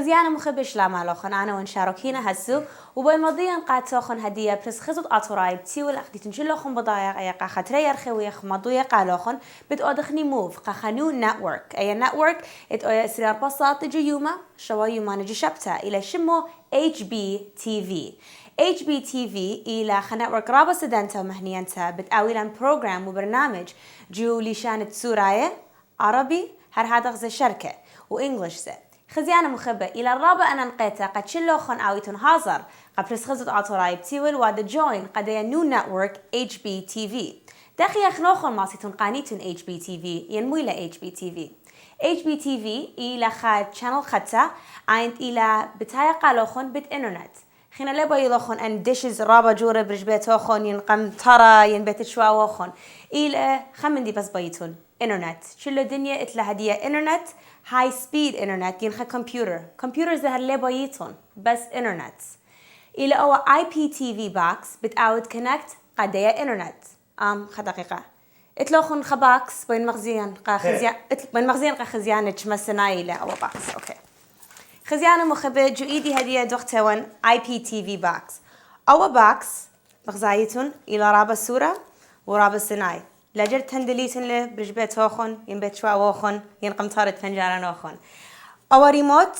خزيانة مخبش لا مالوخن أنا ونشاركينا هسو وبالماضيين قاد تاخن هدية بس خزود أطرايب تيول أخدي تنجلوخن بضايق أي قاخطري يرخوي خمضوية قالوخن بتأدخني موف قاخنو نتورك أي نتورك إتأي إسرار بساط جيوما شوي ما نجي شبتها إلى شمو HBTV HBTV إلى نتورك رابط سدنتا مهنيانتا بتأويلان بروجرام وبرنامج جو لشان سوراية عربي هر هذا غز شركة وإنجليش زي خزيانة مخبة إلى الرابع أنا نقيتها قد شلوخن أويتون هازر قبل خزت عطرايب تيول واد جوين قد نيو نتورك HBTV داخل يخنوخن ماسيتون قانيتون HBTV ينموي ل HBTV HBTV إلى خد channel خدتا عند إلى بتايا قالوخن بت إنترنت خينا لبا يلوخن أن ديشز رابا جورة برجبيتوخن ينقم ترى ينبت شواوخن إلى خمن بس بيتون إنترنت شلو دنيا إتلا هدية إنترنت هاي سبيد إنترنت ينخا كمبيوتر زهر لبا يتون بس إنترنت إلى أو IPTV box بتعود كونكت قدية إنترنت خد دقيقة إتلوخن خباكس بين مغزيان خزيان تشمسنا إلى أو باكس أوكي خزيانة مخبة جو إيدي هدية دكتون IPTV box أو باكس مغزايتون إلى رابا السورة ورابا السناي لجر تندليتن له برجبت هوخن ينبت شوا ووخن ينقم طارت فنجارن وخن أو ريموت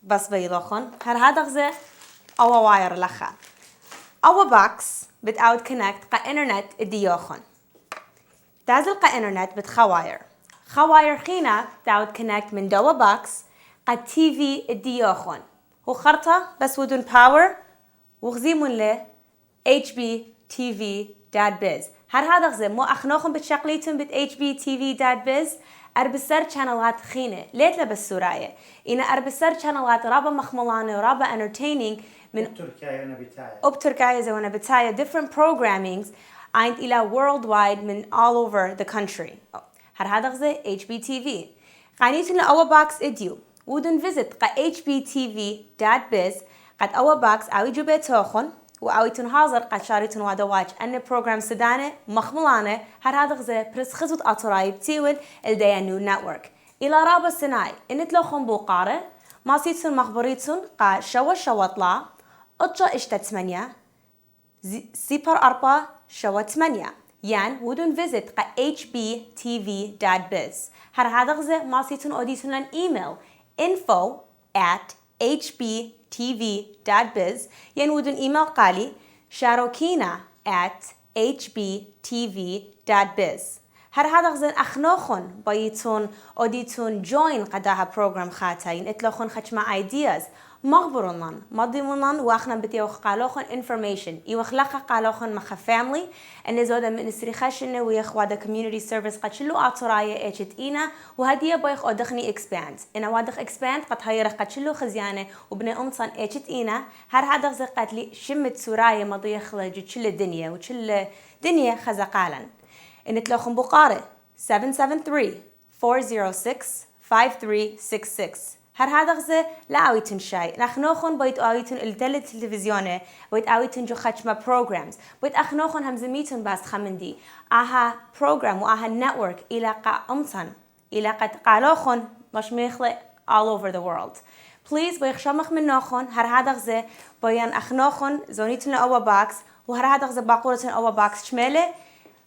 بس بيلوخن هذا غزة أو واير لخا أو باكس بتعود كونكت قا إنترنت إديوخن تازل قا إنترنت خواير خينا بتعود كونكت من دوا باكس قا تي في إديوخن هو خرطة بس ودون باور وغزيمون له HBTV.biz هذا غزة مو أخنوخن بتشغليتن بت HBTV.biz أربسر شانلات خينة ليت لبس سوراية إن أربسر شانلات رابا مخملانة ورابا entertaining من تركيا زونا بتايا different programmings عند إلى worldwide من all over the country هذا غزة HBTV قانيتن لأول باكس إديو ودن visit قا HBTV.biz قد أول باكس أوي جبتوخن وأويتون هازر قد شاريتون وادواج أن بروجرام سدانة مخملانة هذا غزة برس خزوت أطرايب تيول الديانو نتورك إلى رابع السناي إن تلوخن بوقارة ما سيتون مخبريتون قا شوا طلع أطجا إشتا 8 سيبر أربا شوا 8 يان ودون فيزيت قا hbtv.biz هذا غزة ما سيتون أوديتون لن إيميل info@hbtv.biz ينودن إيميل قالي شاروكينا @hbtv.biz هذا غزن أخنوخن بايتون أوديتون جوين قداها بروجرام خاتين اتلوخن خشما ideas مغبرونن مضيمونن واخنا بتيوخ قالوخن information يوخلقا قالوخن مخ family ان زودا من استريخاشن ويخوادا community service قد شلو اطرايه اجت اينا وهديه بايخ ودخني expand ان وادخ expand قد هيرخ قد شلو خزيانه وبني امصن اجت اينا هذا غزق قد لي شمت سورايه مضيخ لجل الدنيا وشل دنيا خزقالا ان تلوخن بقاره 773-406-5366 هذا غزة لا أويتن شيء نخنوخن بيت أويتن التلفزيونه بيت أويتن جو خشمة programs بيت أخنوخن هم زميتن بس خمندي أها program وأها network إلى قا أمتن إلى قد قالوخن مش مخلق all over the world please بيخشمخ من نوخن هذا غزة بيان أخنوخن زونيتن أو باكس وهذا غزة باقورتن أو باكس شماله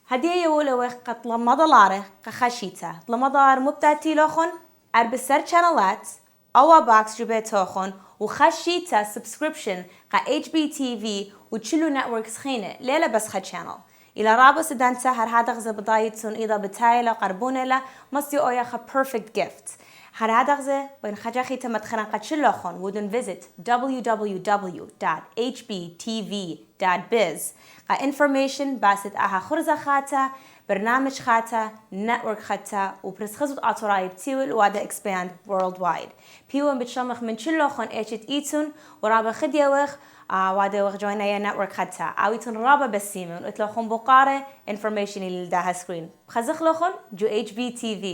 هديه يقولوا قد لما ضلاره كخشيته لما ضلار مبتدئ لوخن أربسر channelات أو باكس جبتوخن وخشيته subscription ق HBTV وتشلو networks خينة ليلة بس خد channel إلى رابط سدان سهر هذا غزة بضايتون إذا بتايلة قربونة له مصيو أياخا perfect gift هذا غزة بين خجاخي تمتخنا قد شلوخن ودن visit www.hbtv.biz قا information باسد أها خرزة خاتا برنامج خاتا network خاتا وبرس خزوت أطرايب تيول وادا expand worldwide بيوان بتشمخ من شلوخن ايشت ايتون ورابا خديوخ وادا وخ جوينا يا network خاتا اويتون رابا بسيمون اتلوخن بقارة information اللي داها سكرين خزخ لوخن جو HBTV.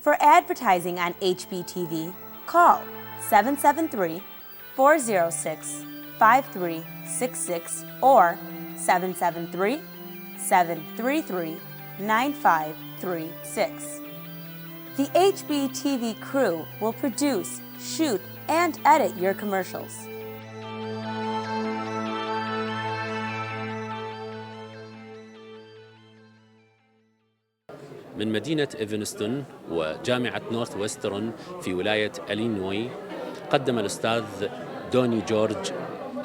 For advertising on HBTV, call 773-406-5366 or 773-733-9536. The HBTV crew will produce, shoot, and edit your commercials. من مدينة إيفنستون وجامعة نورث ويسترن في ولاية إلينوي قدم الأستاذ دوني جورج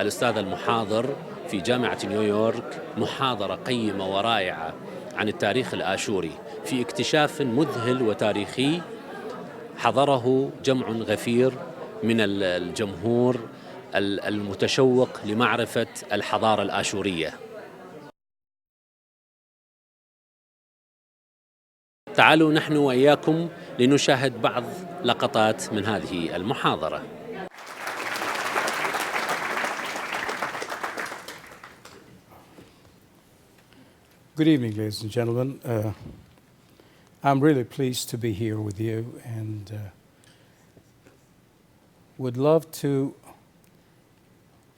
الأستاذ المحاضر في جامعة نيويورك محاضرة قيمة ورائعة عن التاريخ الآشوري في اكتشاف مذهل وتاريخي حضره جمع غفير من الجمهور المتشوق لمعرفة الحضارة الآشورية. تعالوا نحن وإياكم لنشاهد بعض لقطات من هذه المحاضرة. Good evening, ladies and gentlemen. I'm really pleased to be here with you and would love to,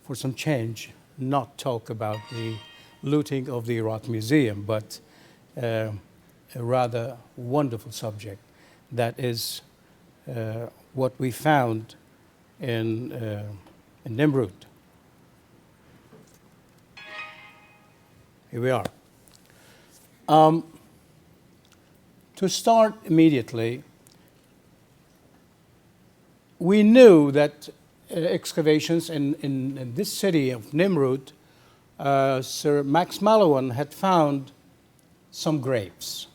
for some change, not talk about the looting of the Iraq Museum, but a rather wonderful subject that is what we found in Nimrud. Here we are. To start immediately, we knew that excavations in this city of Nimrud, Sir Max Mallowan had found some graves.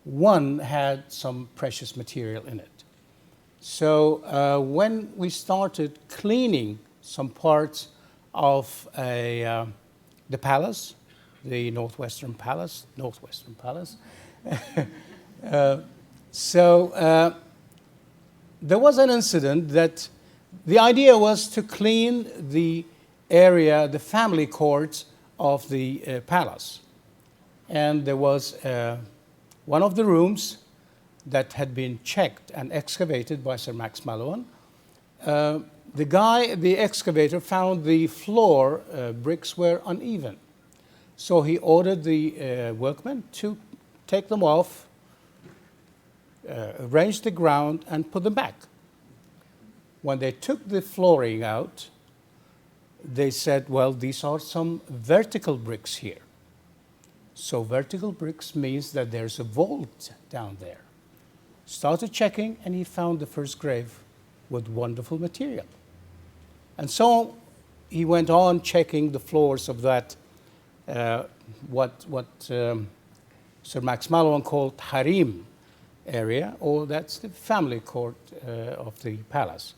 One had some precious material in it. So when we started cleaning some parts of the palace, the Northwestern Palace, there was an incident that the idea was to clean the area, the family courts of the palace. And there was one of the rooms that had been checked and excavated by Sir Max Mallowan. The excavator found the floor bricks were uneven. So he ordered the workmen to take them off, arrange the ground, and put them back. When they took the flooring out, they said, well, these are some vertical bricks here. So vertical bricks means that there's a vault down there. Started checking, and he found the first grave with wonderful material. And so he went on checking the floors of that, what Sir Max Mallowan called harem area, or that's the family court of the palace.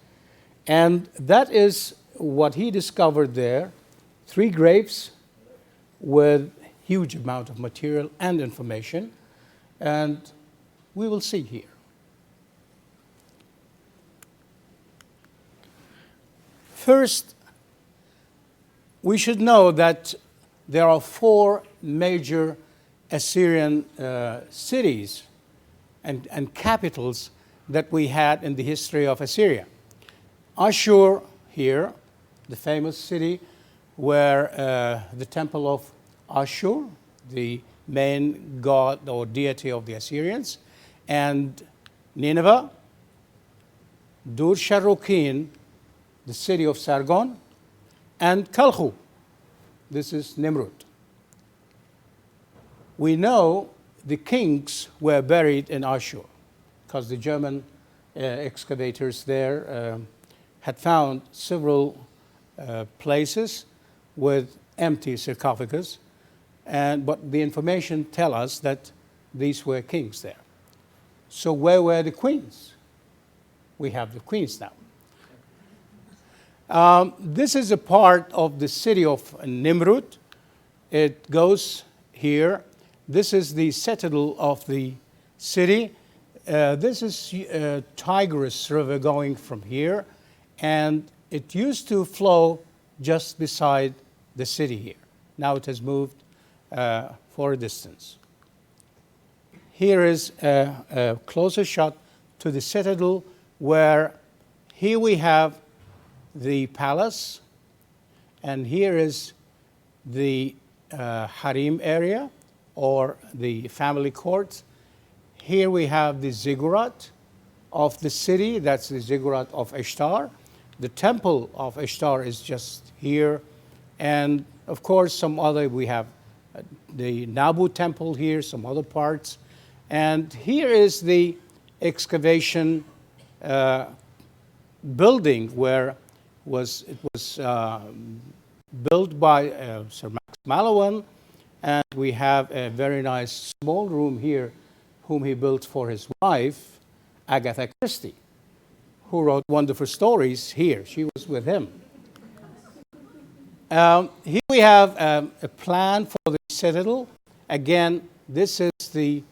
And that is what he discovered there, 3 graves with huge amount of material and information, and we will see here. First, we should know that there are 4 major Assyrian cities and capitals that we had in the history of Assyria. Ashur here, the famous city where the temple of Ashur, the main god or deity of the Assyrians, and Nineveh, Dur Sharrukin, the city of Sargon, and Kalkhu. This is Nimrud. We know the kings were buried in Ashur because the German excavators there had found several places with empty sarcophagus, but the information tell us that these were kings there. So where were the queens? We have the queens now. This is a part of the city of Nimrud. It goes here. This is the citadel of the city. This is Tigris River going from here, and it used to flow just beside the city here. Now it has moved for a distance. Here is a closer shot to the citadel, where here we have the palace, and here is the harem area, or the family court. Here we have the ziggurat of the city. That's the ziggurat of Ishtar. The temple of Ishtar is just here. And of course, some other, we have the Nabu temple here, some other parts. And here is the excavation building where it was built by Sir Max Mallowan. And we have a very nice small room here, whom he built for his wife, Agatha Christie, who wrote wonderful stories here. She was with him. Here we have a plan for the citadel. Again, this is the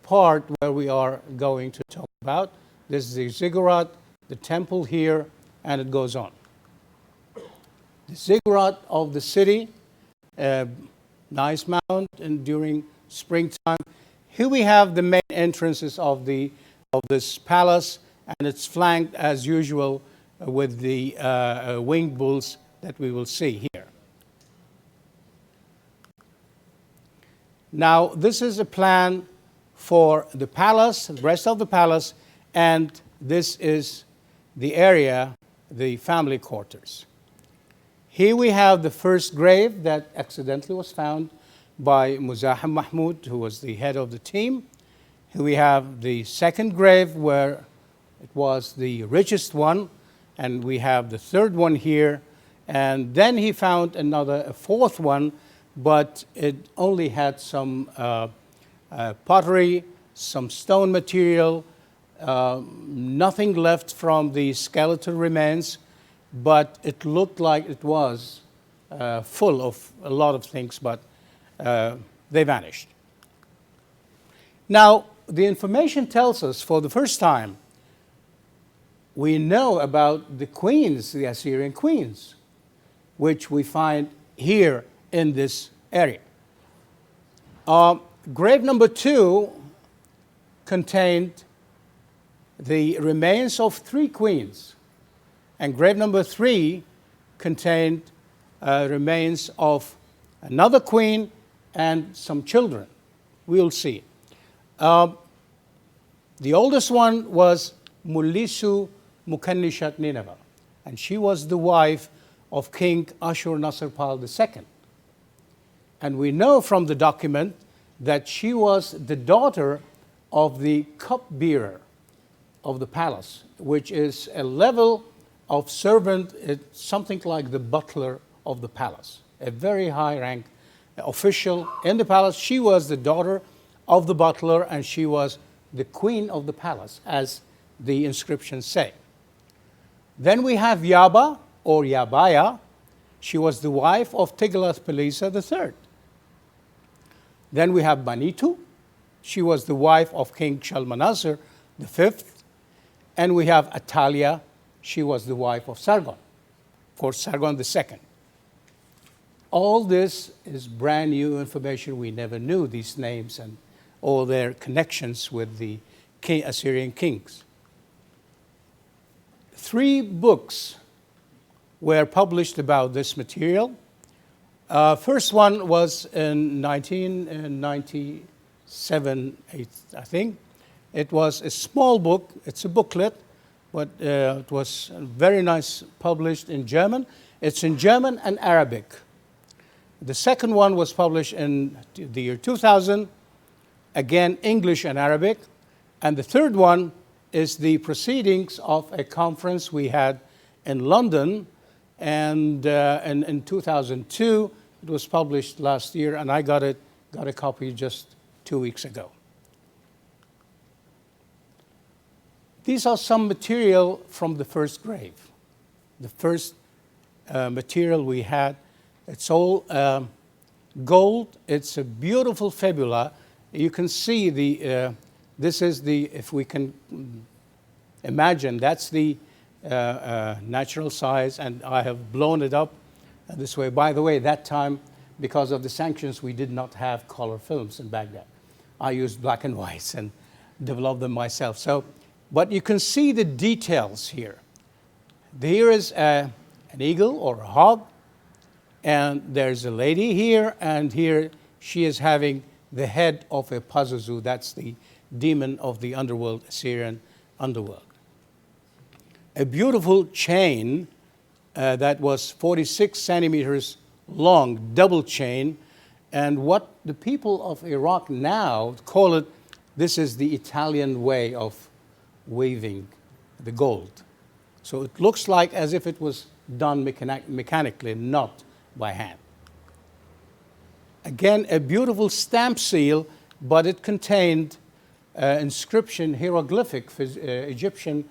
part where we are going to talk about. This is the ziggurat, the temple here, and it goes on. The ziggurat of the city, nice mound, and during springtime. Here we have the main entrances of this palace, and it's flanked as usual with the winged bulls that we will see here. Now, this is a plan for the palace, the rest of the palace, and this is the area, the family quarters. Here we have the first grave that accidentally was found by Muzahim Mahmud, who was the head of the team. Here we have the second grave where it was the richest one, and we have the third one here. And then he found a fourth one, but it only had some pottery, some stone material, nothing left from the skeletal remains, but it looked like it was full of a lot of things, but they vanished. Now, the information tells us for the first time, we know about the queens, the Assyrian queens, which we find here in this area. Grave number 2 contained the remains of 3 queens, and grave number 3 contained remains of another queen and some children. We'll see. The oldest one was Mulisu Mukannishat Nineveh, and she was the wife of King Ashur-nasir-pal II. And we know from the document that she was the daughter of the cupbearer of the palace, which is a level of servant, it's something like the butler of the palace, a very high rank official in the palace. She was the daughter of the butler, and she was the queen of the palace, as the inscriptions say. Then we have Yaba, or Yabaya. She was the wife of Tiglath-Pileser III. Then we have Manitu. She was the wife of King Shalmaneser V. And we have Atalia. She was the wife of Sargon, of course, Sargon II. All this is brand new information. We never knew these names and all their connections with the Assyrian kings. 3 books were published about this material. First one was in 1997, I think. It was a small book. It's a booklet, but it was very nice, published in German. It's in German and Arabic. The second one was published in the year 2000, again, English and Arabic. And the third one is the proceedings of a conference we had in London, and in 2002, it was published last year, and I got a copy just 2 weeks ago. These are some material from the first grave. The first material we had, it's all gold. It's a beautiful fibula. You can see this is the, if we can imagine, that's the natural size, and I have blown it up this way. By the way, that time, because of the sanctions, we did not have color films in Baghdad. I used black and whites and developed them myself. So, but you can see the details here. Here is an eagle or a hawk, and there's a lady here, and here she is having the head of a Pazuzu. That's the demon of the underworld, Assyrian underworld. A beautiful chain that was 46 centimeters long, double chain, and what the people of Iraq now call it, this is the Italian way of weaving the gold. So it looks like as if it was done mechanically, not by hand. Again, a beautiful stamp seal, but it contained inscription, hieroglyphic Egyptian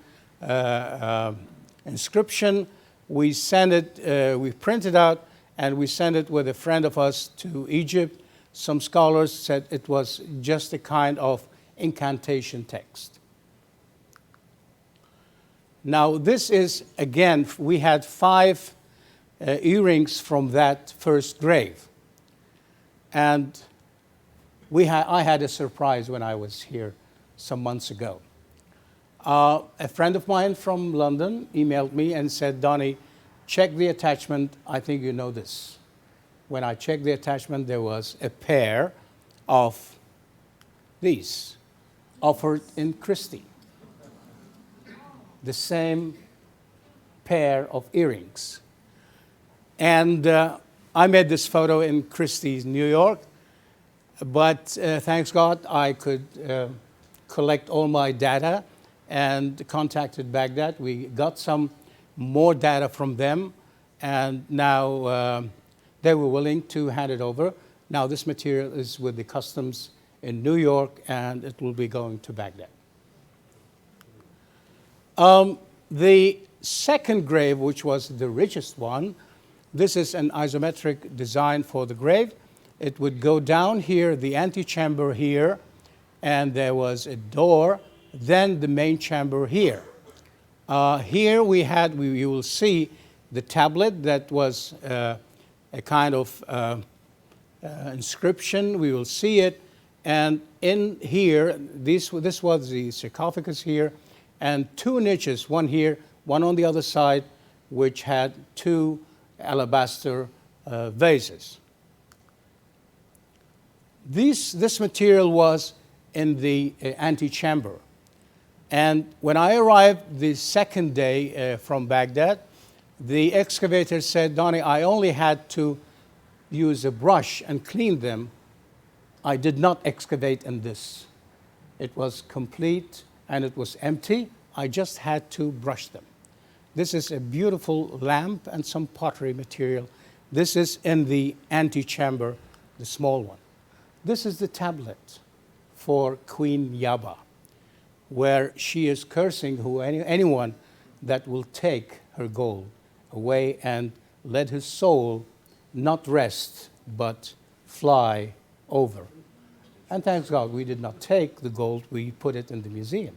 inscription. We sent it, we printed out, and we sent it with a friend of us to Egypt. Some scholars said it was just a kind of incantation text. Now, this is, again, we had 5 earrings from that first grave. And I had a surprise when I was here some months ago. A friend of mine from London emailed me and said, Donnie, check the attachment. I think you know this. When I checked the attachment, there was a pair of these offered in Christie. The same pair of earrings. And I made this photo in Christie's, New York, but thanks God I could collect all my data and contacted Baghdad. We got some more data from them, and now they were willing to hand it over. Now this material is with the customs in New York, and it will be going to Baghdad. The second grave, which was the richest one, this is an isometric design for the grave. It would go down here, the antechamber here, and there was a door, then the main chamber here. Here we had, you will see the tablet that was a kind of inscription. We will see it. And in here, this was the sarcophagus here, and 2 niches, one here, one on the other side, which had 2 alabaster vases. This material was in the antechamber. And when I arrived the second day from Baghdad, the excavator said, Donnie, I only had to use a brush and clean them. I did not excavate in this. It was complete and it was empty. I just had to brush them. This is a beautiful lamp and some pottery material. This is in the antechamber, the small one. This is the tablet for Queen Yaba, where she is cursing anyone that will take her gold away and let his soul not rest, but fly over. And thanks God, we did not take the gold, we put it in the museum.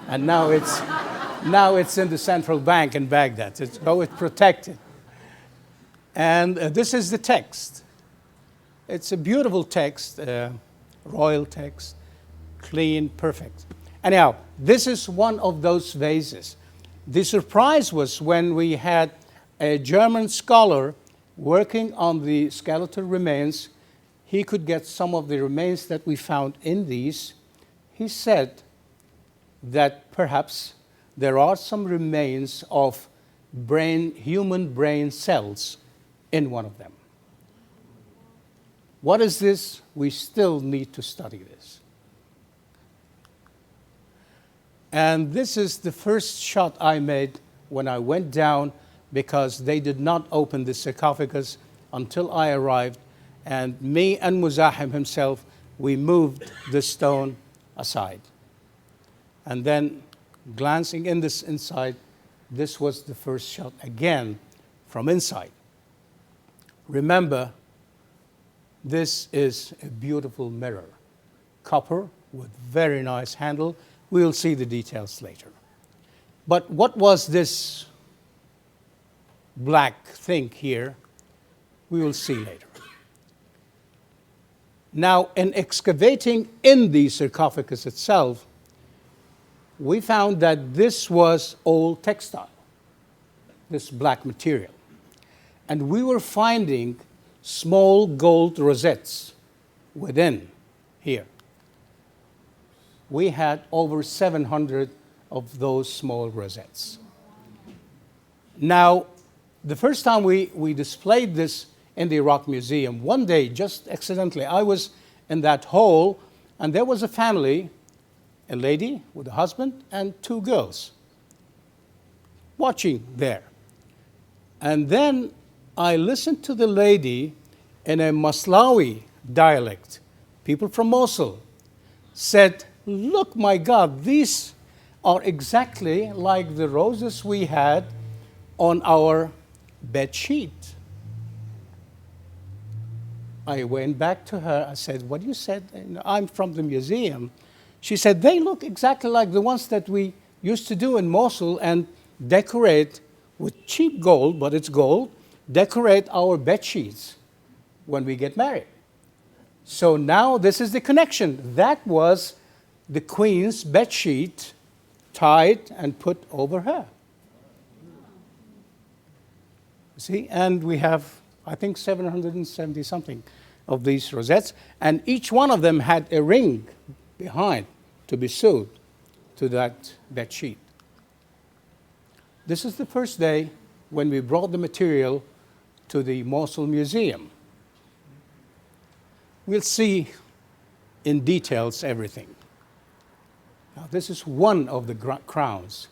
And now it's in the central bank in Baghdad. It's protected. And this is the text. It's a beautiful text, royal text, clean, perfect. Anyhow, this is one of those vases. The surprise was when we had a German scholar working on the skeletal remains. He could get some of the remains that we found in these. He said that perhaps there are some remains of human brain cells in one of them. What is this? We still need to study this. And this is the first shot I made when I went down, because they did not open the sarcophagus until I arrived. And me and Muzahim himself, we moved the stone aside. And then glancing in this inside, this was the first shot again from inside. Remember, this is a beautiful mirror, copper with very nice handle. We'll see the details later. But what was this black thing here? We will see later. Now, in excavating in the sarcophagus itself, we found that this was old textile, this black material. And we were finding small gold rosettes within here. we had over 700 of those small rosettes. Now, the first time we displayed this in the Iraq Museum, one day, just accidentally, I was in that hall, and there was a family, a lady with a husband and two girls, watching there. And then I listened to the lady in a Maslawi dialect. People from Mosul said, "Look, my God, these are exactly like the roses we had on our bed sheet." I went back to her. I said, "What you said?" "I'm from the museum." She said, "They look exactly like the ones that we used to do in Mosul and decorate with cheap gold, but it's gold, decorate our bed sheets when we get married." So now this is the connection. That was the queen's bed sheet tied and put over her. See, and we have, I think, 770 something of these rosettes, and each one of them had a ring behind to be sewed to that bed sheet. This is the first day when we brought the material to the Mosul Museum. We'll see in details everything. Now, this is one of the crowns.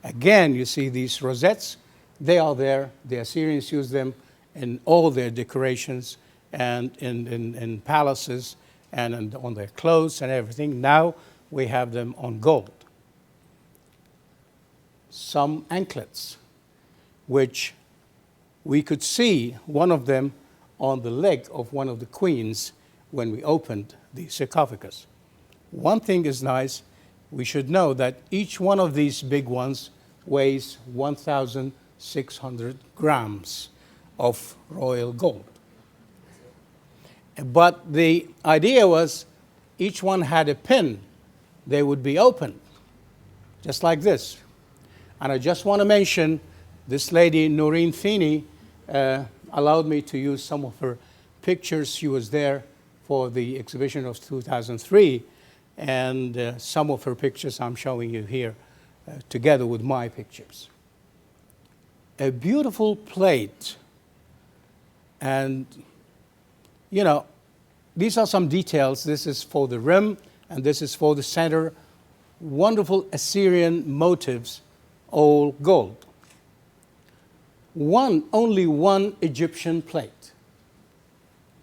Again, you see these rosettes. They are there. The Assyrians used them in all their decorations and in palaces and on their clothes and everything. Now we have them on gold. Some anklets, which we could see one of them on the leg of one of the queens when we opened the sarcophagus. One thing is nice. We should know that each one of these big ones weighs 1,600 grams of royal gold. But the idea was each one had a pin. They would be opened, just like this. And I just want to mention this lady, Noreen Feeney, allowed me to use some of her pictures. She was there for the exhibition of 2003. And some of her pictures I'm showing you here together with my pictures. A beautiful plate. And, you know, these are some details. This is for the rim, and this is for the center. Wonderful Assyrian motifs, all gold. Only one Egyptian plate.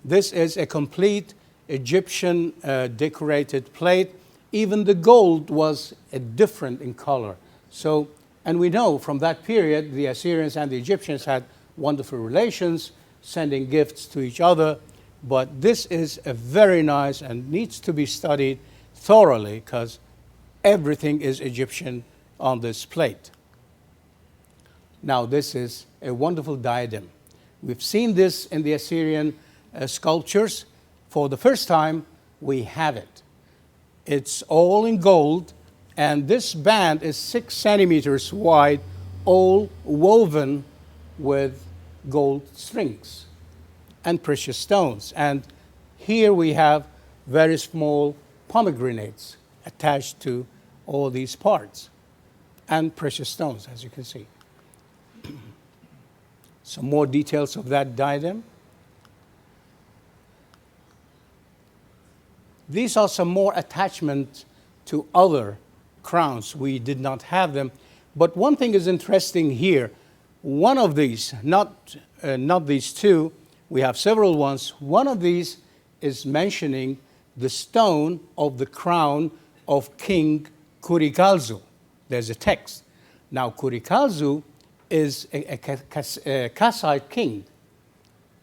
This is a complete Egyptian decorated plate. Even the gold was different in color. So, and we know from that period, the Assyrians and the Egyptians had wonderful relations, sending gifts to each other. But this is a very nice and needs to be studied thoroughly because everything is Egyptian on this plate. Now, this is a wonderful diadem. We've seen this in the Assyrian sculptures. For the first time, we have it. It's all in gold, and this band is 6 centimeters wide, all woven with gold strings and precious stones. And here we have very small pomegranates attached to all these parts and precious stones, as you can see. Some more details of that diadem. These are some more attachment to other crowns. We did not have them. But one thing is interesting here. One of these, not these two, we have several ones. One of these is mentioning the stone of the crown of King Kurigalzu. There's a text. Now, Kurigalzu is a Kassite king,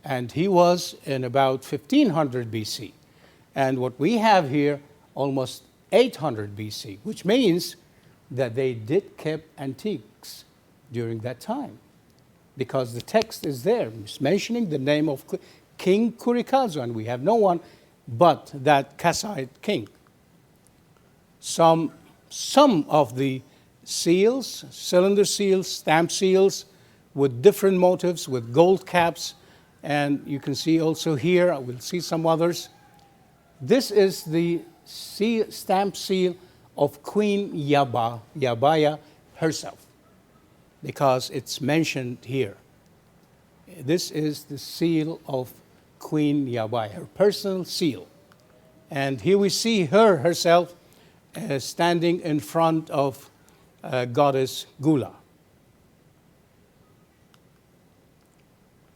and he was in about 1500 BC. And what we have here, almost 800 BC, which means that they did keep antiques during that time, because the text is there. It's mentioning the name of King Kurigalzu, and we have no one but that Kassite king. Some of the seals, cylinder seals, stamp seals, with different motifs, with gold caps, and you can see also here, we'll see some others. This is the stamp seal of Queen Yabaya herself, because it's mentioned here. This is the seal of Queen Yabaya, her personal seal. And here we see her herself standing in front of goddess Gula.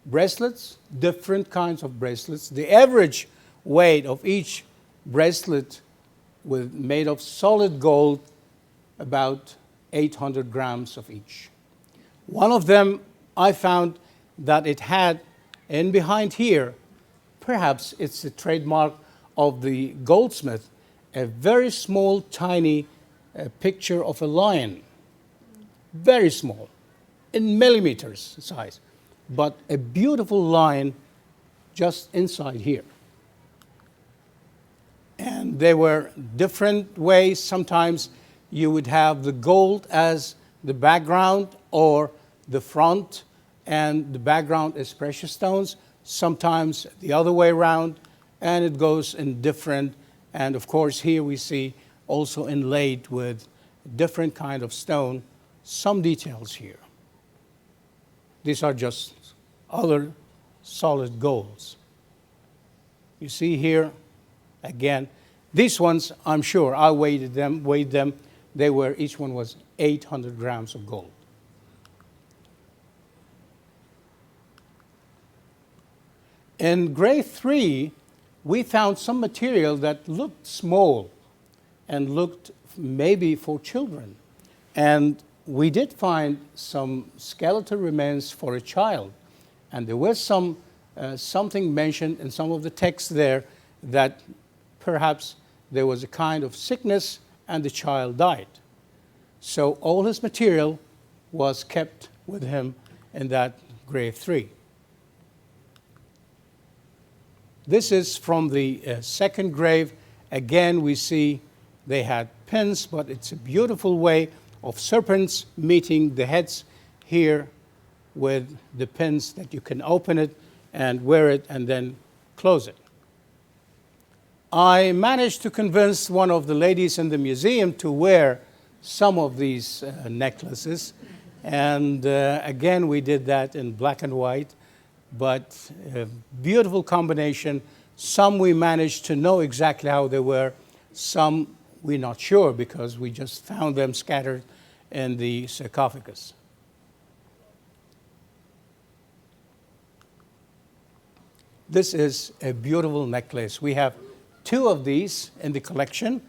Bracelets, different kinds of bracelets. The average weight of each bracelet made of solid gold, about 800 grams of each. One of them, I found that it had, and behind here, perhaps it's the trademark of the goldsmith, a very small, tiny picture of a lion. Very small, in millimeters size, but a beautiful lion just inside here. And there were different ways. Sometimes you would have the gold as the background or the front, and the background is precious stones. Sometimes the other way around, and it goes in different. And of course, here we see also inlaid with different kind of stone, some details here. These are just other solid golds. You see here, again, these ones, I'm sure, I weighed them. They were, each one was 800 grams of gold. In grave 3, we found some material that looked small and looked maybe for children. And we did find some skeletal remains for a child. And there was something mentioned in some of the texts there that perhaps there was a kind of sickness and the child died. So all his material was kept with him in that grave 3. This is from the second grave. Again, we see they had pins, but it's a beautiful way of serpents meeting the heads here with the pins that you can open it and wear it and then close it. I managed to convince one of the ladies in the museum to wear some of these necklaces. And again, we did that in black and white, but a beautiful combination. Some we managed to know exactly how they were. Some we're not sure because we just found them scattered in the sarcophagus. This is a beautiful necklace. We have 2 of these in the collection.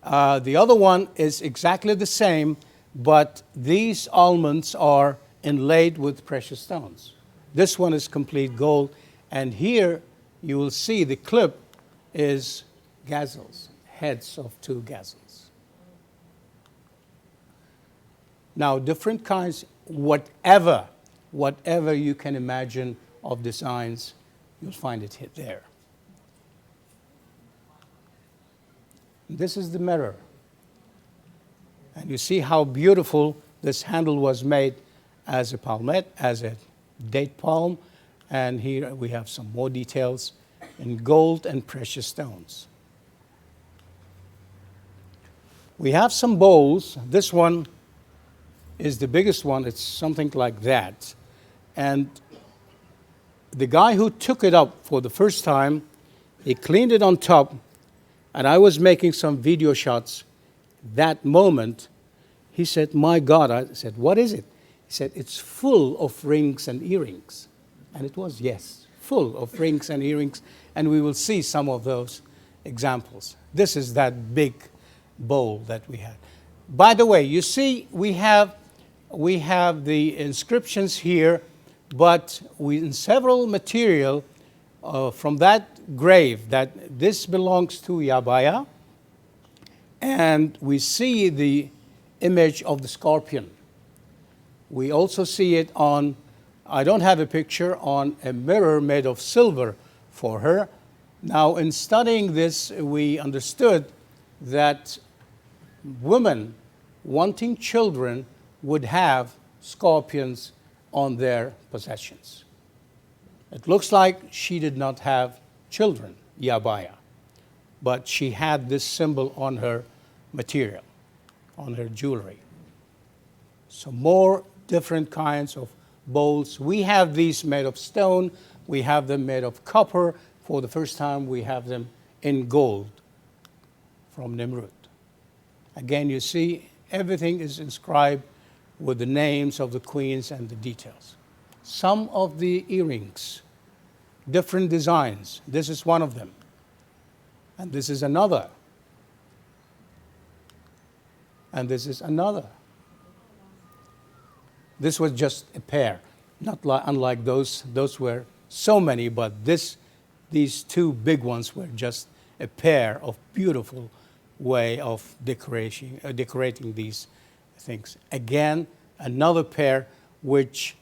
The other one is exactly the same, but these almonds are inlaid with precious stones. This one is complete gold, and here you will see the clip is gazelles, heads of 2 gazelles. Now, different kinds, whatever you can imagine of designs, you'll find it there. This is the mirror. And you see how beautiful this handle was made as a palmette, as a date palm. And here we have some more details in gold and precious stones. We have some bowls. This one is the biggest one. It's something like that. And the guy who took it up for the first time, he cleaned it on top, and I was making some video shots. That moment, he said, "My God." I said, "What is it?" He said, "It's full of rings and earrings." And it was, yes, full of rings and earrings, and we will see some of those examples. This is that big bowl that we had. By the way, you see, we have the inscriptions here, but in several material from that grave that this belongs to Yabaya, and we see the image of the scorpion. We also see it on, I don't have a picture, on a mirror made of silver for her. Now, in studying this, we understood that women wanting children would have scorpions on their possessions. It looks like she did not have children, Yabaya. but she had this symbol on her material, on her jewelry. So more different kinds of bowls. We have these made of stone. We have them made of copper. For the first time, we have them in gold from Nimrud. Again, you see, everything is inscribed with the names of the queens and the details. Some of the earrings, different designs. This is one of them. And this is another. And this is another. This was just a pair, not unlike those. Those were so many, but these two big ones were just a pair of beautiful way of decorating these things. Again, another pair which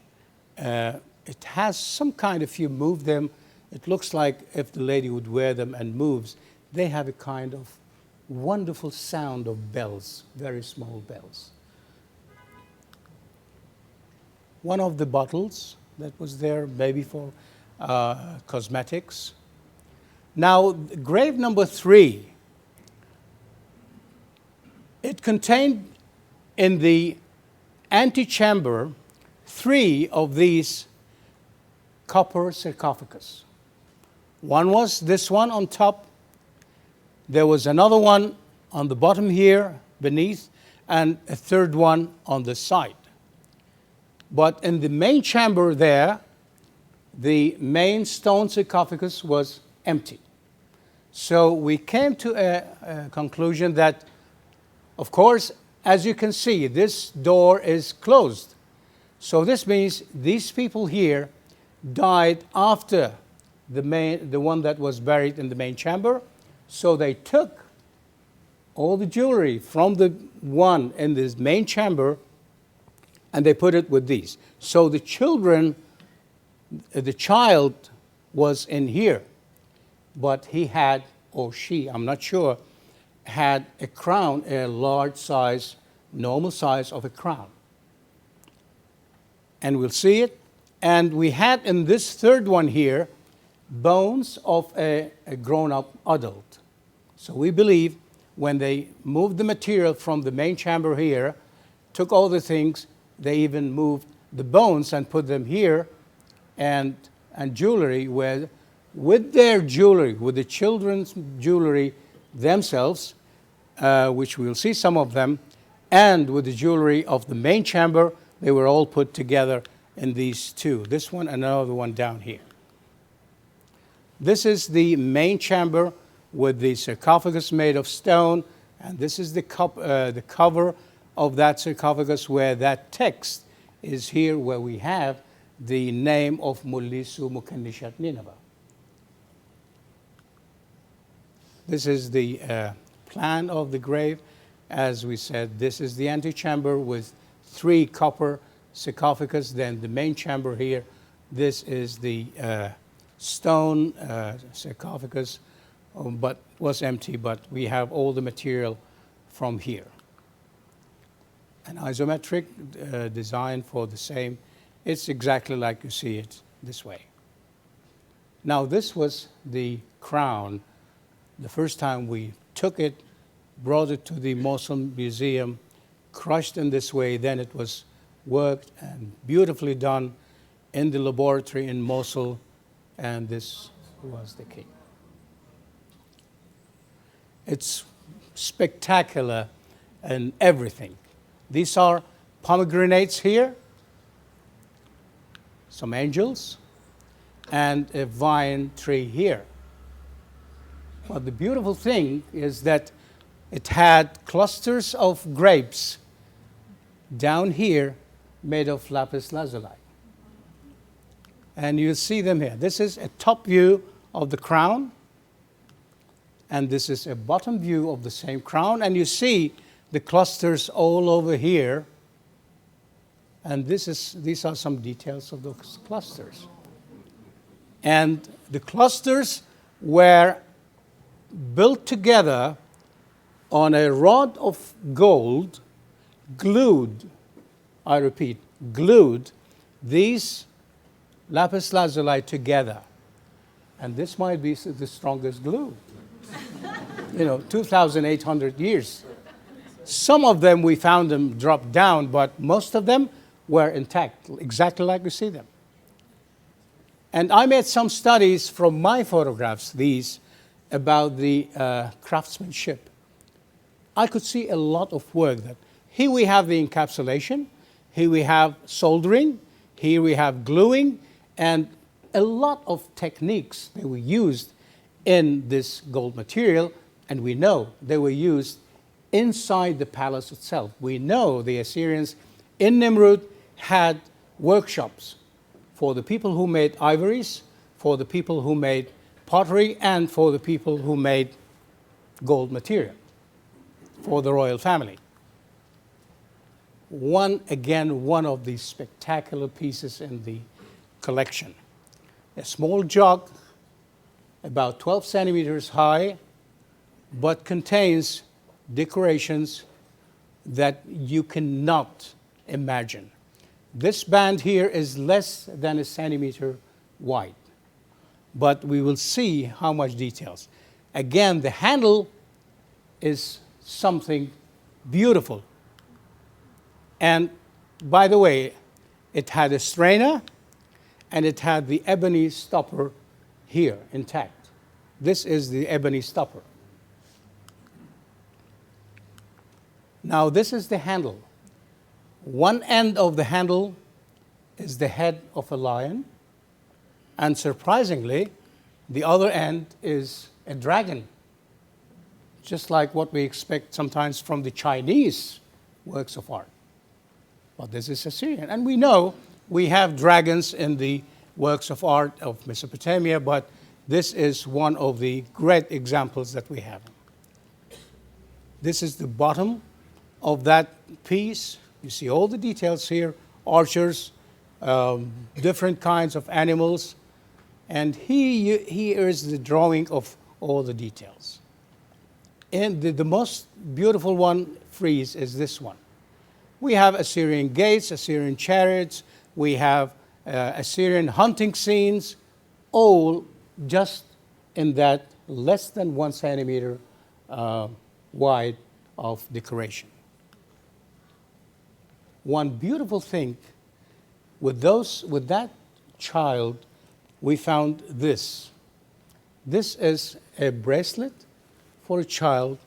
it has some kind, if you move them, it looks like if the lady would wear them and moves, they have a kind of wonderful sound of bells, very small bells. One of the bottles that was there, maybe for cosmetics. Now, grave number 3, it contained in the antechamber 3 of these copper sarcophagus. One was this one on top. There was another one on the bottom here beneath, and a third one on the side. But in the main chamber there, the main stone sarcophagus was empty. So we came to a conclusion that, of course, as you can see, this door is closed. So this means these people here died after the one that was buried in the main chamber. So they took all the jewelry from the one in this main chamber and they put it with these. So the child was in here, but he had, or she, I'm not sure, had a crown, a large size, normal size of a crown. And we'll see it. And we had in this third one here, bones of a grown-up adult. So we believe when they moved the material from the main chamber here, took all the things, they even moved the bones and put them here, and jewelry with their jewelry, with the children's jewelry themselves, which we'll see some of them, and with the jewelry of the main chamber, they were all put together in these two. This one and another one down here. This is the main chamber with the sarcophagus made of stone, and this is the cover of that sarcophagus where that text is here, where we have the name of Mullisu Mukannishat Nineveh. This is the plan of the grave. As we said, this is the antechamber with 3 copper sarcophagus, then the main chamber here. This is the stone sarcophagus, but was empty, but we have all the material from here. An isometric design for the same. It's exactly like you see it this way. Now this was the crown. The first time we took it, brought it to the Mosul Museum, crushed in this way, then it was worked and beautifully done in the laboratory in Mosul, and this was the king. It's spectacular and everything. These are pomegranates here, some angels, and a vine tree here. But the beautiful thing is that it had clusters of grapes down here made of lapis lazuli. And you see them here. This is a top view of the crown, and this is a bottom view of the same crown, and you see the clusters all over here, and these are some details of those clusters. And the clusters were built together on a rod of gold, glued, I repeat, glued these lapis lazuli together. And this might be the strongest glue. 2,800 years. Some of them, we found them dropped down, but most of them were intact, exactly like we see them. And I made some studies from my photographs, these, about the craftsmanship. I could see a lot of work. That here we have the encapsulation, here we have soldering, here we have gluing, and a lot of techniques that were used in this gold material, and we know they were used inside the palace itself. We know the Assyrians in Nimrud had workshops for the people who made ivories, for the people who made pottery, and for the people who made gold material for the royal family. One of these spectacular pieces in the collection. A small jug, about 12 centimeters high, but contains decorations that you cannot imagine. This band here is less than a centimeter wide, but we will see how much details. Again, the handle is something beautiful. And by the way, it had a strainer and it had the ebony stopper here intact. This is the ebony stopper. Now this is the handle. One end of the handle is the head of a lion, and surprisingly, the other end is a dragon, just like what we expect sometimes from the Chinese works of art. But this is Assyrian. And we know we have dragons in the works of art of Mesopotamia, but this is one of the great examples that we have. This is the bottom of that piece. You see all the details here, archers, different kinds of animals, and here is the drawing of all the details. And the most beautiful one, frieze, is this one. We have Assyrian gates, Assyrian chariots, we have Assyrian hunting scenes, all just in that less than 1 centimeter wide of decoration. One beautiful thing with that child, we found this. This is a bracelet for a child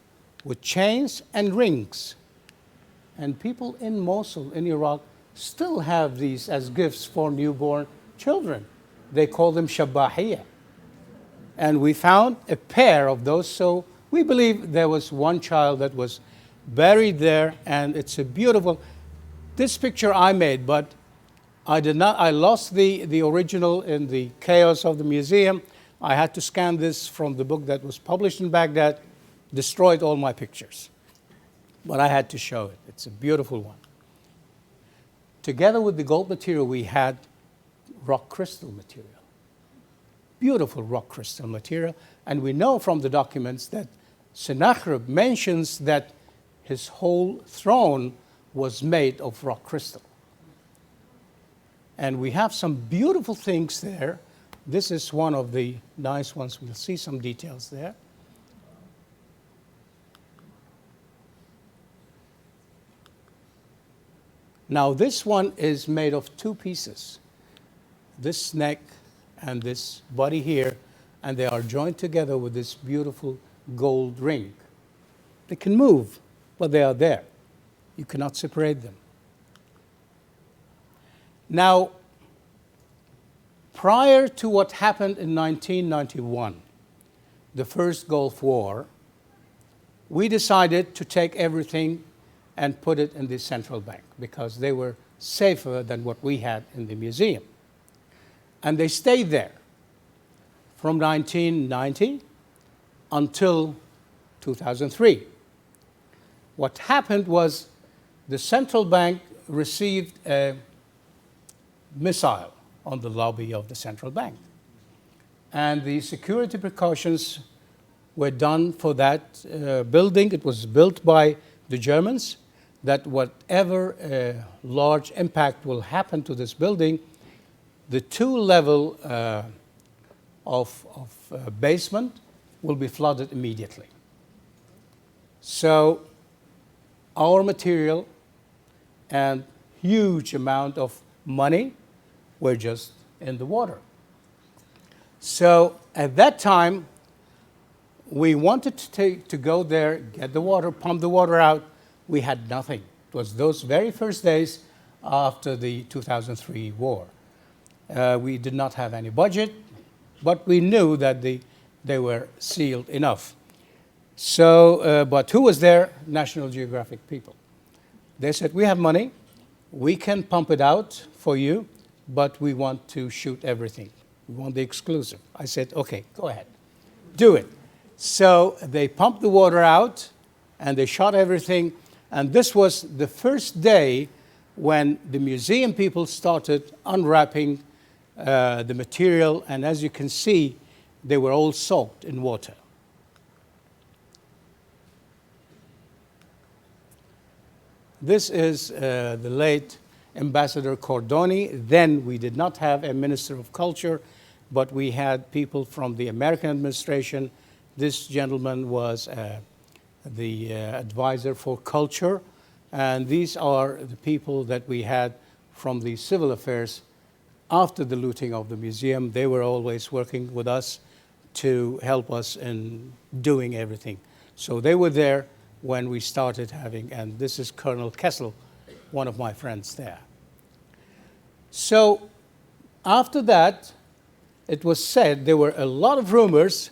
with chains and rings. And people in Mosul, in Iraq, still have these as gifts for newborn children. They call them shabbahiyya. And we found a pair of those, so we believe there was one child that was buried there, and it's a beautiful. This picture I made, but I lost the original in the chaos of the museum. I had to scan this from the book that was published in Baghdad, destroyed all my pictures. But I had to show it. It's a beautiful one. Together with the gold material, we had rock crystal material. Beautiful rock crystal material. And we know from the documents that Sennacherib mentions that his whole throne was made of rock crystal. And we have some beautiful things there. This is one of the nice ones. We'll see some details there. Now this one is made of two pieces. This neck and this body here, and they are joined together with this beautiful gold ring. They can move, but they are there. You cannot separate them. Now, prior to what happened in 1991, the first Gulf War, we decided to take everything and put it in the central bank because they were safer than what we had in the museum. And they stayed there from 1990 until 2003. What happened was the central bank received a missile on the lobby of the central bank. And the security precautions were done for that building. It was built by the Germans, that whatever large impact will happen to this building, the two-level of basement will be flooded immediately. So our material and huge amount of money were just in the water. So at that time, we wanted to go there, get the water, pump the water out. We had nothing. It was those very first days after the 2003 war. We did not have any budget, but we knew that they were sealed enough. So, but who was there? National Geographic people. They said, we have money, we can pump it out for you, but we want to shoot everything. We want the exclusive. I said, okay, go ahead, do it. So they pumped the water out and they shot everything. And this was the first day when the museum people started unwrapping the material. And as you can see, they were all soaked in water. This is the late Ambassador Cordoni. Then we did not have a Minister of Culture, but we had people from the American administration. This gentleman was the advisor for culture. And these are the people that we had from the civil affairs after the looting of the museum. They were always working with us to help us in doing everything. So they were there when we started having, and this is Colonel Kessel, one of my friends there. So after that, it was said, there were a lot of rumors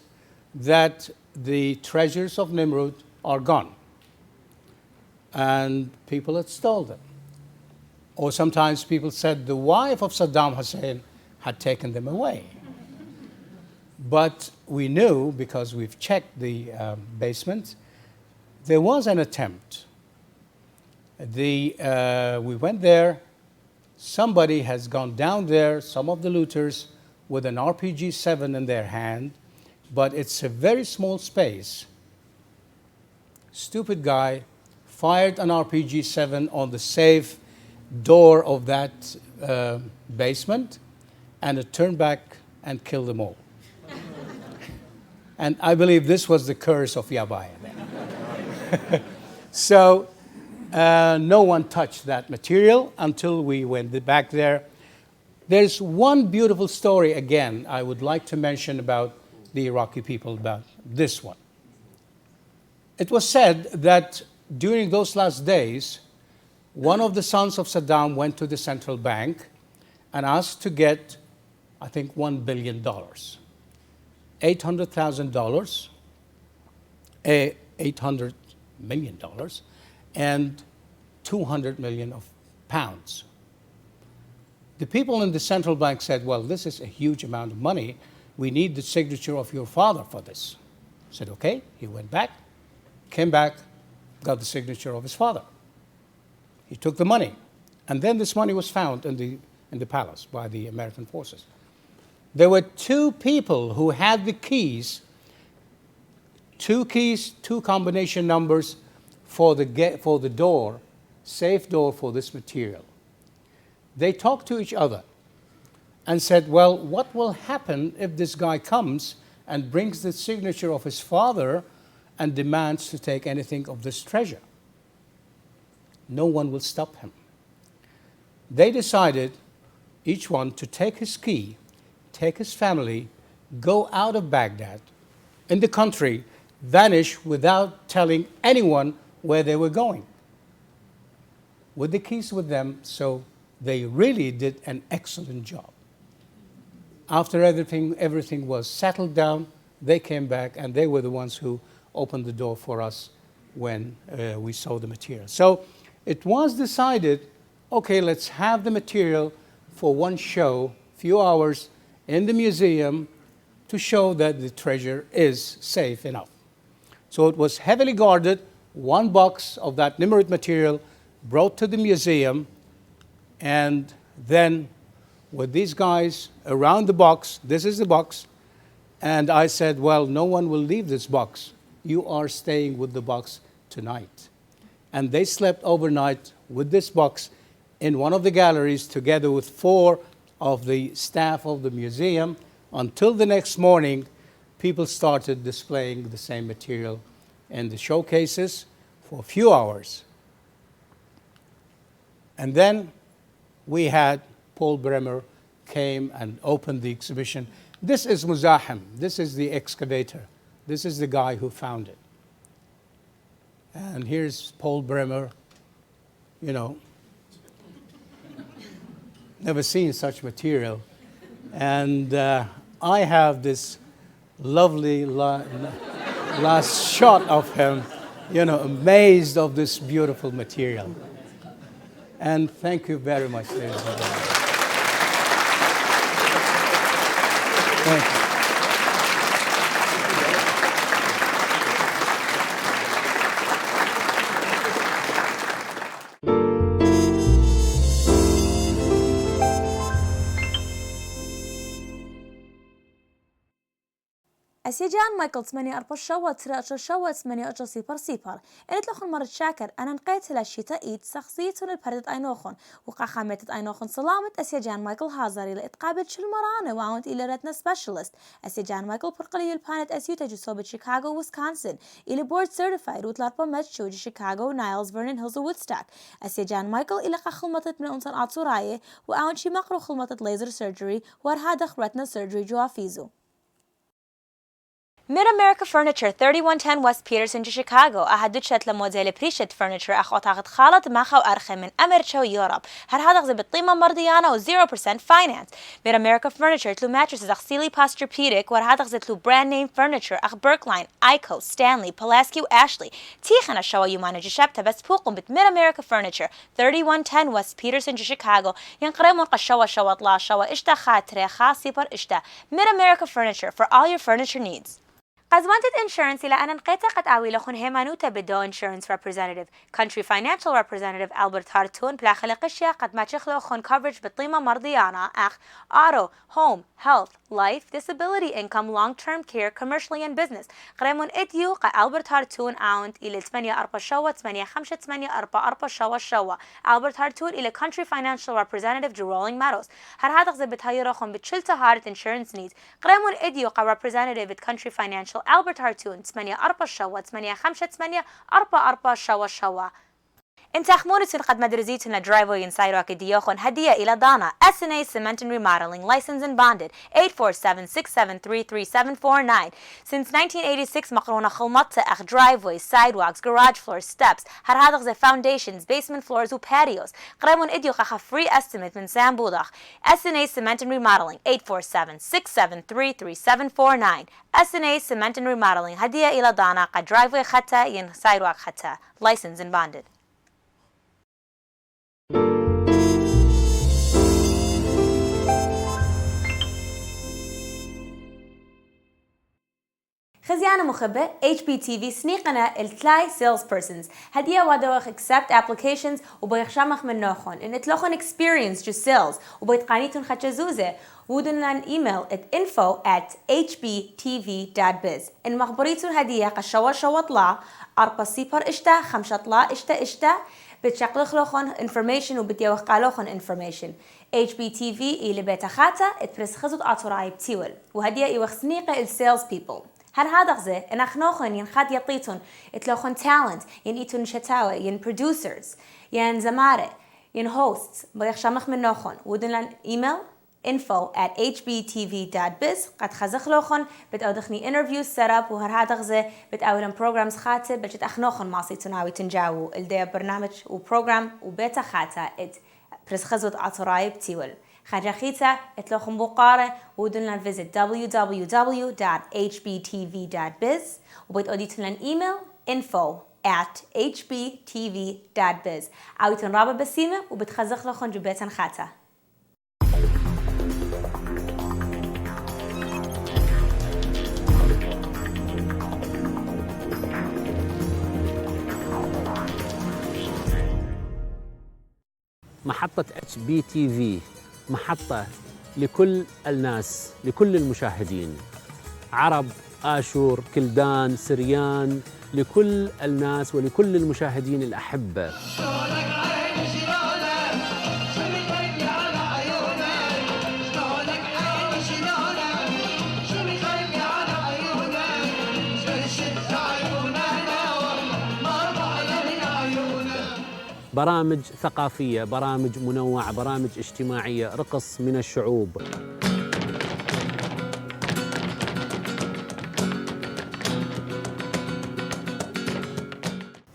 that the treasures of Nimrud are gone. And people had stolen them. Or sometimes people said the wife of Saddam Hussein had taken them away. But we knew, because we've checked the basement, there was an attempt. We went there. Somebody has gone down there, some of the looters, with an RPG-7 in their hand, but it's a very small space. Stupid guy fired an RPG-7 on the safe door of that basement, and it turned back and killed them all. And I believe this was the curse of Yabaya. So no one touched that material until we went back there. There's one beautiful story, again, I would like to mention about the Iraqi people, about this one. It was said that during those last days, one of the sons of Saddam went to the central bank and asked to get, I think, $1 billion. $800,000, $800 million, and 200 million of pounds. The people in the central bank said, well, this is a huge amount of money. We need the signature of your father for this. I said, okay. He went back, came back, got the signature of his father. He took the money. And then this money was found in the palace by the American forces. There were two people who had the keys, two combination numbers for the door, safe door for this material. They talked to each other and said, well, what will happen if this guy comes and brings the signature of his father and demands to take anything of this treasure? No one will stop him. They decided, each one, to take his key, take his family, go out of Baghdad, in the country, vanish without telling anyone where they were going, with the keys with them. So they really did an excellent job. After everything was settled down, they came back, and they were the ones who opened the door for us when we saw the material. So it was decided, okay, let's have the material for one show, few hours in the museum, to show that the treasure is safe enough. So it was heavily guarded, one box of that Nimrud material brought to the museum, and then with these guys around the box, this is the box, and I said, well, no one will leave this box. You are staying with the box tonight. And they slept overnight with this box in one of the galleries together with 4 of the staff of the museum until the next morning. people started displaying the same material in the showcases for a few hours. And then we had Paul Bremer came and opened the exhibition. This is Muzahim. This is the excavator. This is the guy who found it. And here's Paul Bremer, you know, never seen such material. And I have this lovely last shot of him, you know, amazed of this beautiful material. And thank you very much, ladies and gentlemen. Thank you. أسيجان مايكل 8 قلت لخن مرة شاكر أنا نقيت للشتاء إيد سخصيتون البردة أينوخن وقاخمت أينوخن سلامة أسيجان مايكل هازاري لإتقابل شل مرانة وعونت إلى رتنا سبيشالست أسيجان مايكل برقلي البانت أسيوتا جسوبة شيكاغو ويسكونسن إلى بورد سيرتيفايد وطلاربا ماتشو جي شيكاغو نايلز فيرنن هيلز وودستاك أسيجان مايكل إلى خلمطت من أنصن عطوراية وعون شي مقرو خلمطت ليزر سيرجري وارهادخ رتنا سيرجري جوافيزو Mid-America Furniture 3110 West Peterson Chicago أحدثت لموديل بريشة فرنتشر أخ أعتقد خالط ماخو أرخي من أمريكا ويوروب هر هذا غزي بالطيمة مرضيانة و 0% finance Mid-America Furniture تلو mattresses أخ سيلي Posturepedic وهر هذا غزي تلو brand name furniture أخ Brookline, Ico, Stanley, Pulaski و Ashley تيخنا شوا يومانا جشابتا بس بوقم بت Mid-America Furniture 3110 West Peterson Chicago ينقرمون قشوا شوا طلا شوا إشتا خاطري خاصي بر إشتا Mid-America Furniture for all your furniture needs قزوانتت insurance إلى أن نقيتا قد أوي لخون هيمانوتا بدو insurance representative country financial representative ألبرت هارتون بلا خلق الشيا قد ما تخلو خون coverage بالطيمة مرضيانا أخ auto, home, health, life, disability income, long-term care, commercially and business قريمون إديو قا ألبرت هارتون أونت إلى 8 شوا 8 5 8 4 شوا ألبرت هارتون إلى country financial representative جرولينج ماروس هر هذا غزي بتهاي خون بتشلتا هارت insurance needs قريمون إديو قا representative country financial ألبرت هارتون 8 شوا 8 5 8 4 شوا انت اخمونتون قد مدرزيتون لدرايفوي انسايرو اكديوخون هدية الى دانا SNA Cement and Remodeling licensed and bonded 847-673-3749 since 1986 مقرونة خلمطة اخ driveways, sidewalks, garage floors, steps هر هذا غزي foundations, basement floors و patios قريمون اديو قاخا free estimate من سام بودخ SNA Cement and Remodeling 847-673-3749 SNA Cement and Remodeling هدية الى دانا قد driveway خطة ين sidewalk خطة licensed and bonded خزيانة مخبة HBTV سنيقنا التلاي sales persons هدية ودوخ accept applications وبيخشامخ من نوخون إن اتلوخون experience جو sales وبيتقانيتون خدشزوزة ودن لان إيميل at info@hbtv.biz إن مخبريتون هدية قشوا شوا طلع أربا سيبر إشتا خمسة طلع إشتا بتشقلخ لخون information وبتيوخ قالوخون information HBTV إلي بيتخاتا اتبرس خزود عطوراي بتيول وهدية إيوخ سنيقة السيلز people هر هذا غزي إن أخنوخن ين يطيتون اتلوخن talent ين إيتون شتاوي ين producers ين زمارة ين hosts بيخشامخ من نوخن ودن لان إيميل info@hbtv.biz قد خزخ لوخن بتأودخني interviews set up وهر هذا غزي بتأولن programs خاطة بجت أخنوخن ماسي تناوي تنجاو الدي برنامج وبروجرام وبيتا خاطة ات برس خزود عطراي بتيول خجاخيتا اتلوخن بقارة ودن لان visit www.hbtv.biz وبيت أوديتون لان إيميل info@hbtv.biz أويتون رابا بسيمة وبتخزخ لوخن جبيتن خاطة محطة HBTV محطة لكل الناس لكل المشاهدين عرب آشور كلدان سريان لكل الناس ولكل المشاهدين الأحبة برامج ثقافية، برامج منوعة، برامج اجتماعية، رقص من الشعوب.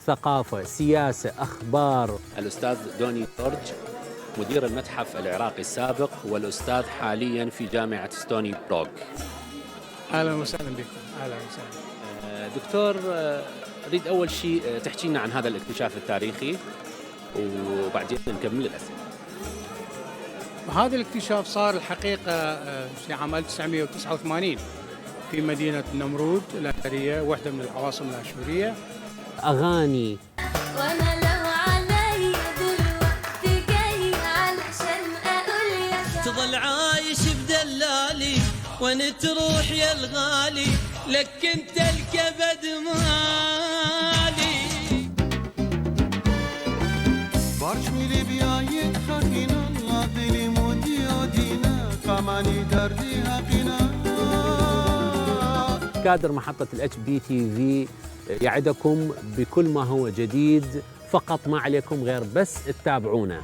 ثقافة، سياسة، أخبار. الأستاذ دوني جورج مدير المتحف العراقي السابق والأستاذ حالياً في جامعة ستوني بروك. أهلا وسهلا بكم. أهلا وسهلا دكتور، أريد أول شيء تحكي لنا عن هذا الاكتشاف التاريخي وبعدين نكمل الأسئلة. هذا الاكتشاف صار الحقيقة في عام 1989 في مدينة نمرود الأثرية، واحدة من العواصم الآشورية. أغاني وانا لو علي دلوقتي جاي علشان اقول يا تظل عايش بدلالي وين تروح يا الغالي، لك انت الكبد مالي. بارش ميلي بيايت خاكينا الله دلي مودي ودينا كماني دردي هاقينا. كادر محطة الHBTV يعدكم بكل ما هو جديد، فقط ما عليكم غير بس تتابعونا.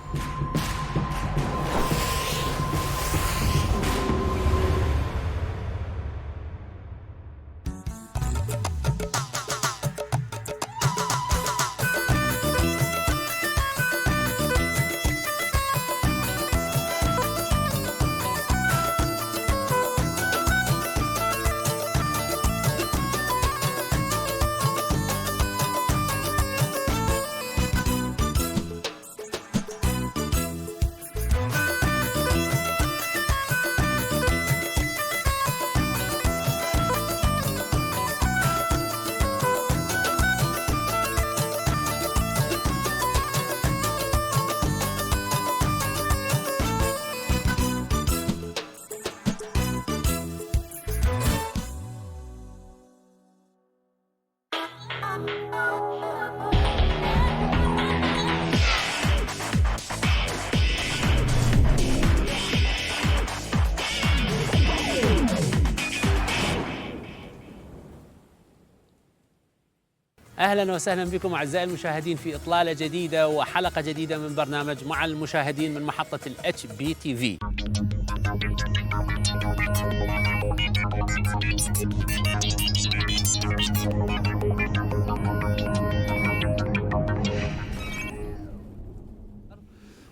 أهلا وسهلا بكم أعزائي المشاهدين في إطلالة جديدة وحلقة جديدة من برنامج مع المشاهدين من محطة الHBTV.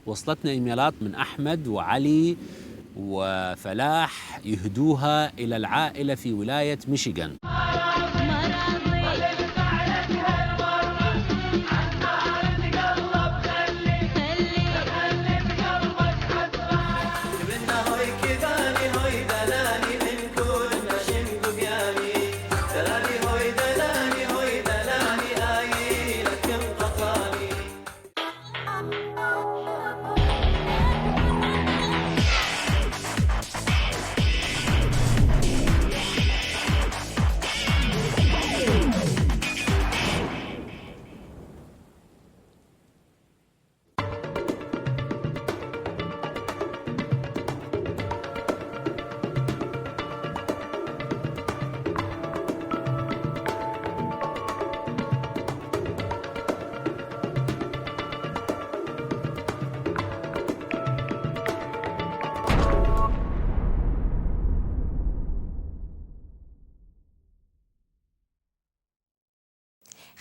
وصلتنا إيميلات من أحمد وعلي وفلاح يهدوها إلى العائلة في ولاية ميشيغان.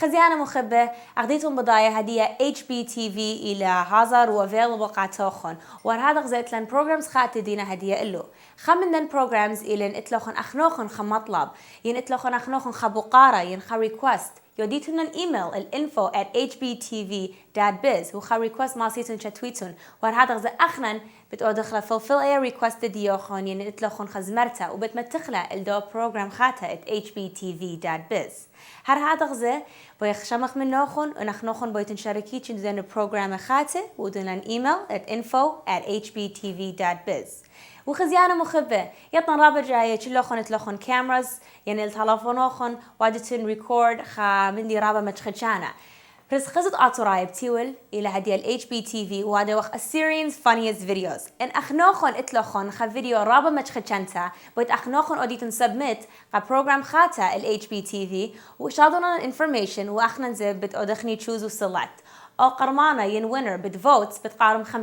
خزيانة مخبة أخذيتهم بضايا هدية HBTV إلى هازار وافيلبل قاتوخن وهذا غزيت لن بروجرامز خات دينا هدية إلو خمن بروجرامز إلى إتلوخن أخنوخن خمطلب ين إتلوخن أخنوخن خبقارة ين خا ريكوست يوديتون الإيميل info@hbtv.biz وخا ريكوست ماسيتون شتويتون وهذا غزة أخنن بتأدخل فلفل أي ريكوست ديوخن ين إتلوخن خزمرتا وبتمتخلة الدو بروجرام خاتا hbtv.biz هذا غزة بيخشمخ من نوخن ونخنوخن بيتن شاركيتشن زين بروجرام خاته ودنا إيميل info@hbtv.biz وخزيانة مخبة يطن رابط جاية تلوخن تلوخن كاميراز يعني التلفونوخن وادتن ريكورد خا من دي رابط متخدشانا بس خزت آتوراي بتيول إلى هدية HBTV وهذا وخ Assyrians funniest videos إن أخنوخن اتلوخن خا فيديو رابط متخدشانتا بيت أخنوخن أوديتن سبميت خا بروجرام خاتا HBTV وشادونا information وأخنا زب بت أودخني choose و select أو قرمانة ينوينر بدفوتس بتقارم $5.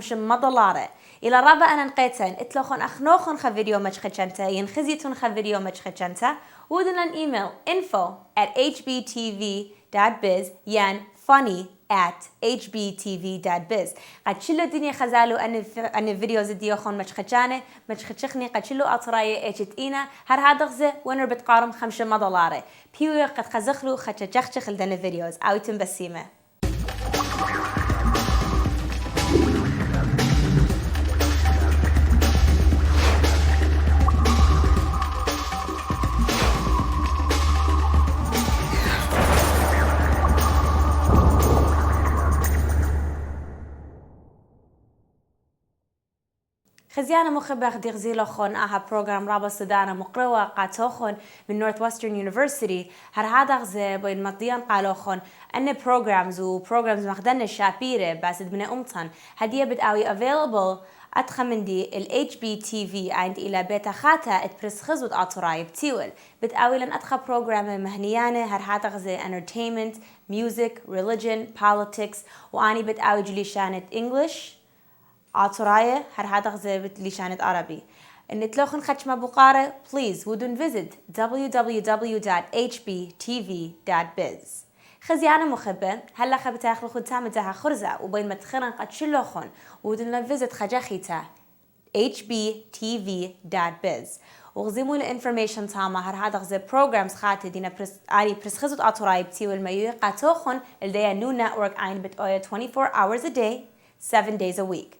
إلى رابع أنا نقيتن اتلوخن أخنوخن خا فيديو مجخجنتا ينخزيتون خا فيديو مجخجنتا ودنا إيميل info@hbtv.biz ين funny@hbtv.biz قد شلو الدنيا خزالو أن فيديوز ديوخن مجخجانة مجخجخني قد شلو أطراية إينا هر هذا غزة وينر بتقارم $5 بيوي قد خزخلو خجخجخ لدنا فيديوز أويتم بسيمة خزيانة مخبخ ديغزيلوخون آها بروغرام رابا سودانا مقروة قاتوخون من Northwestern University هر هذا غزي بين مضيان قالوخون أن programs مخدن الشابيرة باسد من أمتن هدية بتقاوي available أتخمندي ال HBTV عند إلى بيتا خاتا اتبرسخز وتقاطراي بتيول بتقاوي لن أتخا بروغرام مهنيانة هر هذا غزي entertainment, music, religion, politics وآني بتقاوي جلي شانت English عطراية هر هذا غزة لشانة عربي إن تلوخن خدش ما بقارة please ودون visit www.hbtv.biz خزيانة مخبة هلا خبت آخر خد تام تها خرزة وبين ما تخرن قد شلوخن ودون visit خجاخيتا hbtv.biz وغزيمو الانفورميشن تاما هر هذا غزة programs خاتي دينا برسخزت عطراية بتي والميوي قاتوخن الديا نو نتورك عين بتقوية 24 hours a day 7 days a week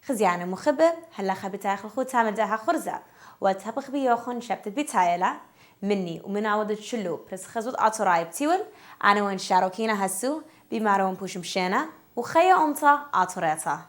خزيانة مخبة هلا خبت آخر خود تامدها خرزة وتبخ بيوخن شبت بتايلة مني ومن عودة شلو بس خزود عطراي بتيول أنا وين شاروكينا هسو بمارون بوش مشينا وخيا أمتا عطريتا